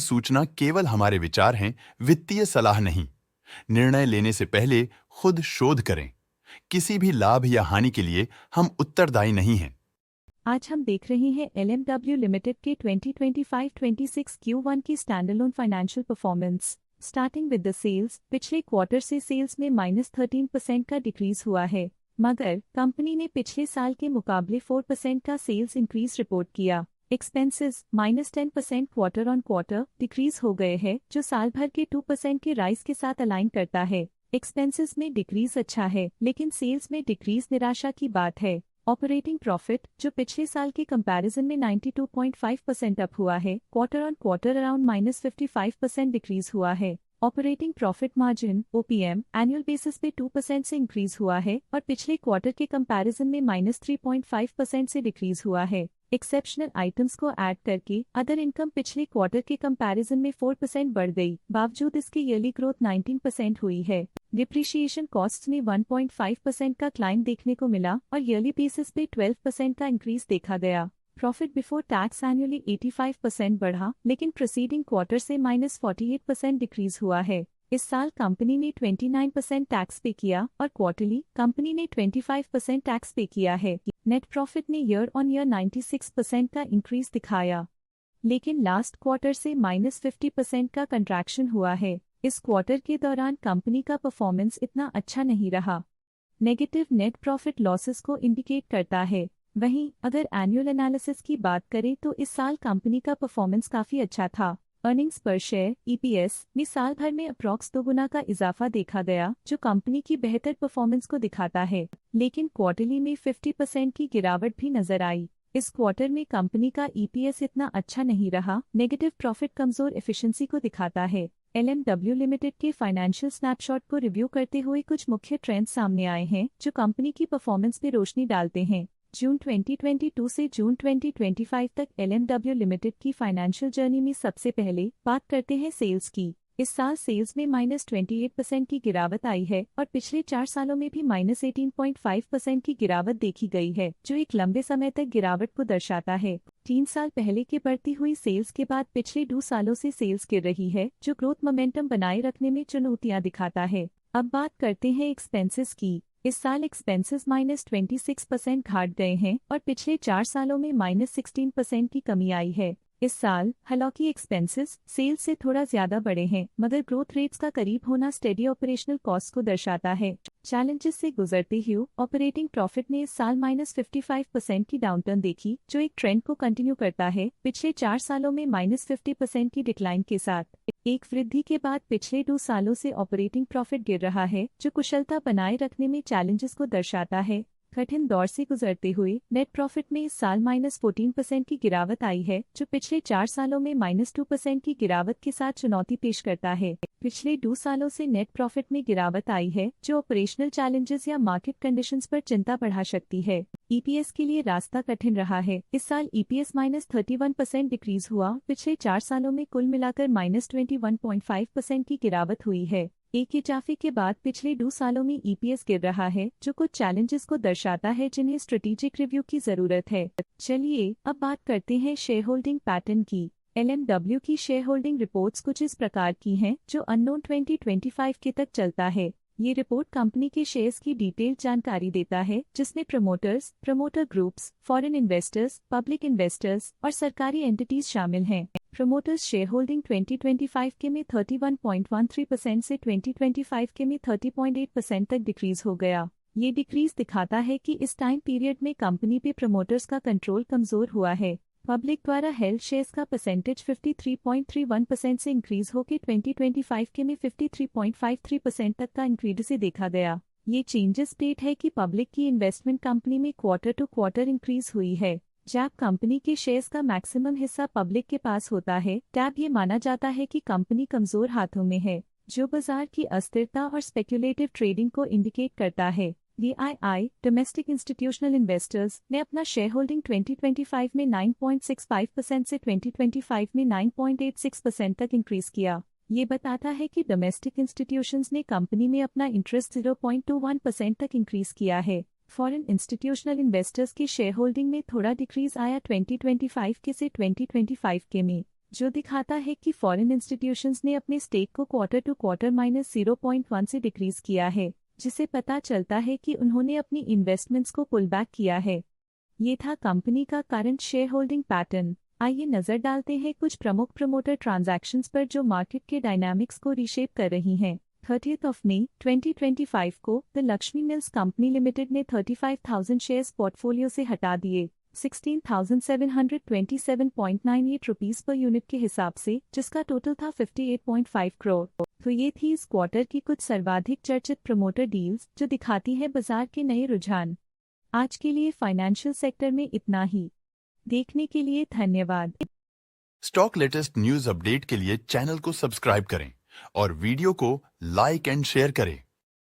सूचना केवल हमारे विचार हैं, वित्तीय सलाह नहीं। निर्णय लेने से पहले खुद शोध करें। किसी भी लाभ या हानि के लिए हम उत्तरदायी नहीं हैं। आज हम देख रहे हैं LMW लिमिटेड के 2025-26 Q1 की standalone financial performance. Starting with the sales, पिछले क्वार्टर से सेल्स में -13% का डिक्रीज हुआ है, मगर कंपनी ने पिछले साल के मुकाबले 4% का सेल्स इंक्रीज रिपोर्ट किया। Expenses -10% quarter on quarter decrease हो गए हैं, जो साल भर के 2% के राइज के साथ अलाइन करता है। एक्सपेंसेस में डिक्रीज अच्छा है, लेकिन सेल्स में डिक्रीज निराशा की बात है। ऑपरेटिंग प्रॉफिट, जो पिछले साल के कंपैरिजन में 92.5% अप हुआ है, quarter on quarter around -55% decrease हुआ है। Operating profit margin OPM annual basis पे 2% से इंक्रीज हुआ है और पिछले क्वार्टर के कंपैरिजन में -3.5% से डिक्रीज हुआ है। एक्सेप्शनल आइटम्स को ऐड करके अदर इनकम पिछले क्वार्टर के कंपैरिजन में 4% बढ़ गई, बावजूद इसके ईयरली ग्रोथ 19% हुई है। डिप्रिशिएशन कॉस्ट्स में 1.5% का क्लाइम देखने को मिला और ईयरली बेसिस पे 12% का इंक्रीज देखा गया। प्रॉफिट बिफोर टैक्स एनुअली 85% बढ़ा, लेकिन प्रीसीडिंग क्वार्टर से -48% डिक्रीज हुआ है। इस साल कंपनी ने 29% टैक्स पे किया और क्वार्टरली कंपनी ने 25% टैक्स पे किया है। नेट प्रॉफिट ने ईयर ऑन ईयर 96% का इंक्रीज दिखाया, लेकिन लास्ट क्वार्टर से -50% का कंट्रैक्शन हुआ है। इस क्वार्टर के दौरान कंपनी का परफॉर्मेंस इतना अच्छा नहीं रहा। नेगेटिव नेट प्रॉफिट लॉसेस को इंडिकेट करता है। वहीं अगर एनुअल एनालिसिस की बात करें तो इस साल कंपनी का परफॉर्मेंस काफी अच्छा था। अर्निंग्स पर शेयर EPS में साल भर में अप्रॉक्स 2 गुना का इजाफा देखा गया, जो कंपनी की बेहतर परफॉर्मेंस को दिखाता है। लेकिन क्वार्टरली में 50% की गिरावट भी नजर आई। इस क्वार्टर में कंपनी का EPS इतना अच्छा नहीं रहा। नेगेटिव प्रॉफिट कमजोर एफिशिएंसी को दिखाता है। LMW लिमिटेड के फाइनेंशियल स्नैपशॉट को रिव्यू करते हुए कुछ मुख्य ट्रेंड्स सामने आए हैं, जो कंपनी की परफॉर्मेंस पे रोशनी डालते हैं। जून 2022 से जून 2025 तक LMW लिमिटेड की फाइनेंशियल जर्नी में सबसे पहले बात करते हैं सेल्स की। इस साल सेल्स में -28% की गिरावट आई है और पिछले 4 सालों में भी -18.5% की गिरावट देखी गई है, जो एक लंबे समय तक गिरावट को दर्शाता है। 3 साल पहले के बढ़ती हुई सेल्स के बाद पिछले 2 सालों से सेल्स गिर रही है, जो ग्रोथ मोमेंटम बनाए रखने में चुनौतियां दिखाता है। अब बात करते हैं एक्सपेंसेस की। इस साल एक्सपेंसेस -26% घाट गए हैं और पिछले 4 सालों में -16% की कमी आई है। इस साल हालांकि एक्सपेंसेस सेल्स से थोड़ा ज्यादा बढ़े हैं, मगर ग्रोथ रेट्स का करीब होना स्टेडी ऑपरेशनल कॉस्ट को दर्शाता है। चैलेंजेस से गुजरते हुए ऑपरेटिंग प्रॉफिट ने इस साल -55% की डाउनटर्न देखी, जो एक ट्रेंड को कंटिन्यू करता है पिछले 4 सालों में -50% की डिक्लाइन के साथ। एक वृद्धि के बाद पिछले 2 सालों से ऑपरेटिंग प्रॉफिट गिर रहा है, जो कुशलता बनाए रखने में चैलेंजेस को दर्शाता है। कठिन दौर से गुजरते हुए नेट प्रॉफिट में इस साल -14% की गिरावट आई है, जो पिछले 4 सालों में -2% की गिरावट के साथ चुनौती पेश करता है। पिछले 2 सालों से नेट प्रॉफिट में गिरावट आई है, जो ऑपरेशनल चैलेंजेस या मार्केट कंडीशंस पर चिंता बढ़ा सकती है। EPS के लिए रास्ता कठिन रहा है। इस साल EPS -31% डिक्रीज हुआ। पिछले 4 सालों में कुल मिलाकर -21.5% की गिरावट हुई है। एक इजाफे के बाद पिछले 2 सालों में EPS गिर रहा है, जो कुछ चैलेंजेस को दर्शाता है जिन्हें स्ट्रेटेजिक रिव्यू की जरूरत है। चलिए अब बात करते हैं शेयर होल्डिंग पैटर्न की। LMW की शेयर होल्डिंग रिपोर्ट्स कुछ इस प्रकार की हैं, जो अननोन 2025 के तक चलता है। ये रिपोर्ट कंपनी के शेयर्स की डिटेल्ड जानकारी देता है, जिसमें promoters, promoter groups, foreign investors, public investors और सरकारी एंटिटीज शामिल हैं। प्रमोटर्स शेयर होल्डिंग 2025 के में 31.13% से 2025 के में 30.8% तक डिक्रीज हो गया। ये डिक्रीज दिखाता है कि इस टाइम पीरियड में कंपनी पे प्रमोटर्स का कंट्रोल कमजोर हुआ है। पब्लिक द्वारा हेल्ड शेयर्स का परसेंटेज 53.31% से इंक्रीज होकर 2025 के में 53.53% तक का इंक्रीज से देखा गया। ये चेंजेस स्टेट है कि पब्लिक की इन्वेस्टमेंट कंपनी में क्वार्टर टू क्वार्टर इंक्रीज हुई है। जब कंपनी के शेयर्स का मैक्सिमम हिस्सा पब्लिक के पास होता है, तब ये माना जाता है कि कंपनी कमजोर हाथों में है, जो बाजार की अस्थिरता और स्पेक्युलेटिव ट्रेडिंग को इंडिकेट करता है। DII डोमेस्टिक इंस्टीट्यूशनल इन्वेस्टर्स ने अपना शेयर होल्डिंग 2025 में 9.65% से 2025 में 9.86% तक इंक्रीज किया। ये बताता है कि डोमेस्टिक इंस्टीट्यूशंस ने कंपनी में अपना इंटरेस्ट 0.21% तक इंक्रीज किया है। फॉरेन इंस्टीट्यूशनल इन्वेस्टर्स की शेयर होल्डिंग में थोड़ा डिक्रीज आया 2025 के से 2025 के में। जो दिखाता है कि फॉरेन इंस्टीट्यूशंस ने अपने स्टेक को क्वार्टर टू क्वार्टर -0.1 से डिक्रीज किया है, जिसे पता चलता है कि उन्होंने अपनी इन्वेस्टमेंट्स को पुल बैक किया है। ये था कंपनी का करंट शेयर होल्डिंग पैटर्न। आइए नजर डालते हैं कुछ प्रमुख प्रमोटर ट्रांजैक्शंस पर जो मार्केट के डायनामिक्स को रीशेप कर रही हैं। 30 मई 2025 को the Lakshmi mills company limited ने 35,000 शेयर्स पोर्टफोलियो से हटा दिए 16,727.98 रुपीस पर यूनिट के हिसाब से, जिसका टोटल था 58.5 करोड़। तो ये थी इस क्वार्टर की कुछ सर्वाधिक चर्चित प्रमोटर डील्स जो दिखाती है बाजार के नए रुझान। आज के लिए फाइनेंशियल सेक्टर में इतना ही। देखने के लिए धन्यवाद। स्टॉक लेटेस्ट न्यूज अपडेट के लिए चैनल को सब्सक्राइब करें और वीडियो को लाइक एंड शेयर करें।